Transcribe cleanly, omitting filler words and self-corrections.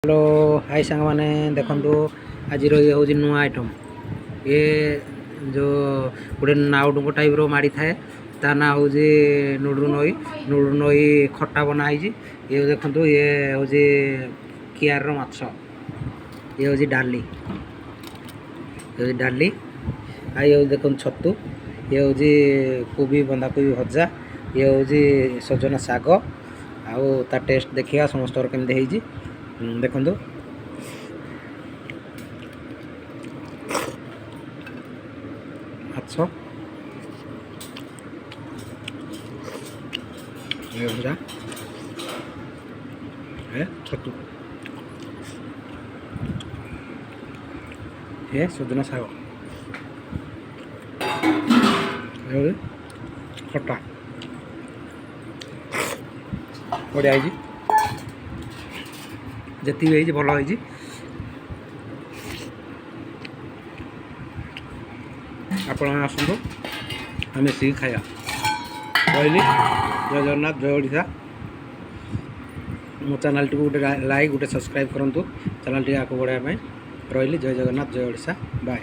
Hello hi सांग मैंने देखु आज ये हूँ नुआ आइटम ये जो गोटे नाउडुंग टाइप माड़ी थाए ता ना हूँ नूडू नई खट्टा बनाई ये देखु ये हूँ कियार माछ ये हूँ डाली आ ये देखो छतु ये हूँ कोबी बंधा कोबी भजा ये हूँ सजना शाग आउ ता टेस्ट देखिए समस्त केमती देखु माछ भजा छतु ये सजना शाग खट्टा बढ़िया जी भल आपण आसतु आम मिसिक खाया रही जय जगन्नाथ जय ओडिशा मो चैनल टी गोटे लाइक गोटे सब्सक्राइब करूँ चैनल टी आगे बढ़ाई रही जय जगन्नाथ जय ओडिशा बाय।